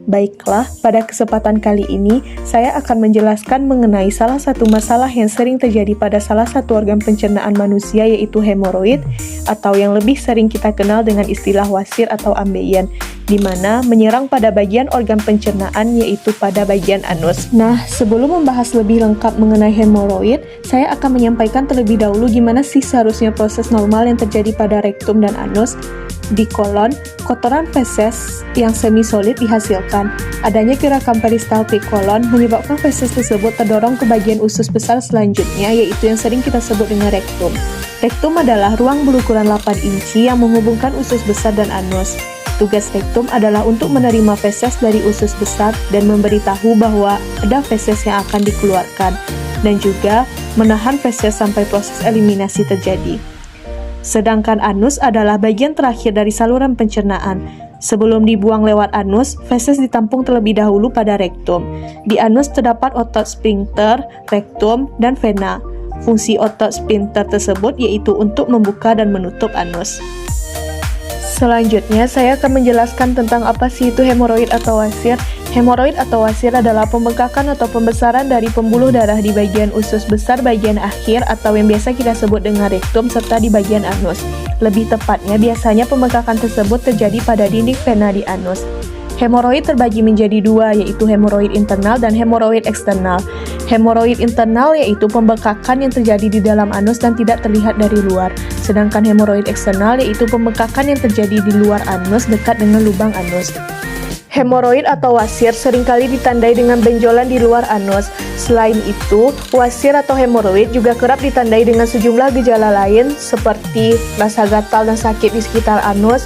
Baiklah, pada kesempatan kali ini saya akan menjelaskan mengenai salah satu masalah yang sering terjadi pada salah satu organ pencernaan manusia, yaitu hemoroid, atau yang lebih sering kita kenal dengan istilah wasir atau ambeien, di mana menyerang pada bagian organ pencernaan, yaitu pada bagian anus. Nah, sebelum membahas lebih lengkap mengenai hemoroid, saya akan menyampaikan terlebih dahulu gimana sih seharusnya proses normal yang terjadi pada rektum dan anus. Di kolon, kotoran feses yang semi-solid dihasilkan. Adanya gerakan peristaltik kolon menyebabkan feses tersebut terdorong ke bagian usus besar selanjutnya, yaitu yang sering kita sebut dengan rektum. Rektum adalah ruang berukuran 8 inci yang menghubungkan usus besar dan anus. Tugas rektum adalah untuk menerima feses dari usus besar dan memberitahu bahwa ada feses yang akan dikeluarkan, dan juga menahan feses sampai proses eliminasi terjadi. Sedangkan anus adalah bagian terakhir dari saluran pencernaan. Sebelum dibuang lewat anus, feses ditampung terlebih dahulu pada rektum. Di anus terdapat otot sphincter, rektum, dan vena. Fungsi otot sphincter tersebut yaitu untuk membuka dan menutup anus. Selanjutnya, saya akan menjelaskan tentang apa sih itu hemoroid atau wasir. Hemoroid atau wasir adalah pembengkakan atau pembesaran dari pembuluh darah di bagian usus besar bagian akhir atau yang biasa kita sebut dengan rektum serta di bagian anus. Lebih tepatnya, biasanya pembengkakan tersebut terjadi pada dinding vena di anus. Hemoroid terbagi menjadi dua, yaitu hemoroid internal dan hemoroid eksternal. Hemoroid internal yaitu pembengkakan yang terjadi di dalam anus dan tidak terlihat dari luar. Sedangkan hemoroid eksternal yaitu pembengkakan yang terjadi di luar anus dekat dengan lubang anus. Hemoroid atau wasir seringkali ditandai dengan benjolan di luar anus. Selain itu, wasir atau hemoroid juga kerap ditandai dengan sejumlah gejala lain seperti rasa gatal dan sakit di sekitar anus,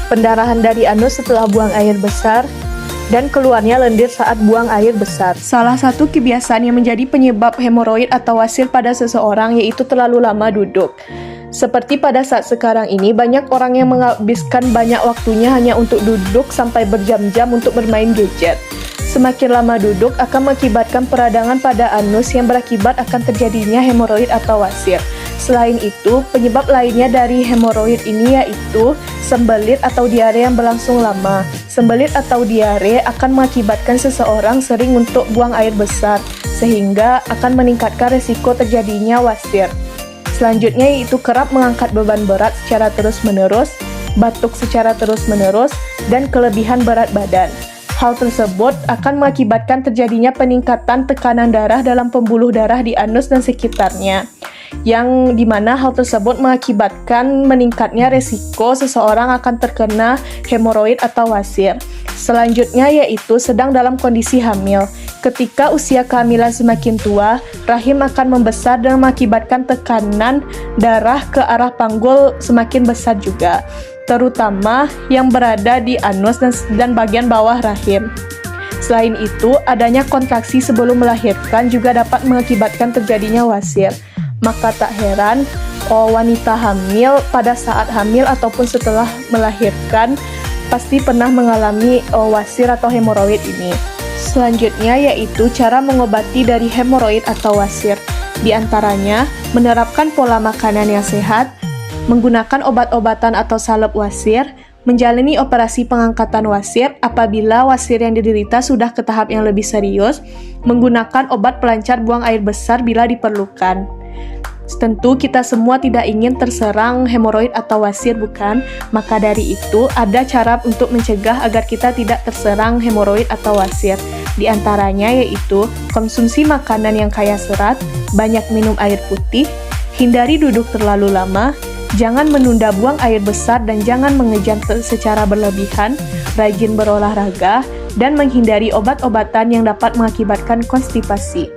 pendarahan dari anus setelah buang air besar, dan keluarnya lendir saat buang air besar. Salah satu kebiasaan yang menjadi penyebab hemoroid atau wasir pada seseorang yaitu terlalu lama duduk. Seperti pada saat sekarang ini, banyak orang yang menghabiskan banyak waktunya hanya untuk duduk sampai berjam-jam untuk bermain gadget. Semakin lama duduk akan mengakibatkan peradangan pada anus yang berakibat akan terjadinya hemoroid atau wasir. Selain itu, penyebab lainnya dari hemoroid ini yaitu sembelit atau diare yang berlangsung lama. Sembelit atau diare akan mengakibatkan seseorang sering untuk buang air besar, sehingga akan meningkatkan resiko terjadinya wasir. Selanjutnya yaitu kerap mengangkat beban berat secara terus-menerus, batuk secara terus-menerus, dan kelebihan berat badan. Hal tersebut akan mengakibatkan terjadinya peningkatan tekanan darah dalam pembuluh darah di anus dan sekitarnya, yang dimana hal tersebut mengakibatkan meningkatnya resiko seseorang akan terkena hemoroid atau wasir. Selanjutnya yaitu sedang dalam kondisi hamil. Ketika usia kehamilan semakin tua, rahim akan membesar dan mengakibatkan tekanan darah ke arah panggul semakin besar juga, terutama yang berada di anus dan bagian bawah rahim. Selain itu, adanya kontraksi sebelum melahirkan juga dapat mengakibatkan terjadinya wasir. Maka tak heran, wanita hamil pada saat hamil ataupun setelah melahirkan pasti pernah mengalami wasir atau hemoroid ini. Selanjutnya yaitu cara mengobati dari hemoroid atau wasir. Di antaranya, menerapkan pola makanan yang sehat, menggunakan obat-obatan atau salep wasir, menjalani operasi pengangkatan wasir apabila wasir yang diderita sudah ke tahap yang lebih serius, menggunakan obat pelancar buang air besar bila diperlukan. Tentu kita semua tidak ingin terserang hemoroid atau wasir, bukan? Maka dari itu ada cara untuk mencegah agar kita tidak terserang hemoroid atau wasir. Di antaranya yaitu konsumsi makanan yang kaya serat, banyak minum air putih, hindari duduk terlalu lama, jangan menunda buang air besar dan jangan mengejar secara berlebihan, rajin berolahraga, dan menghindari obat-obatan yang dapat mengakibatkan konstipasi.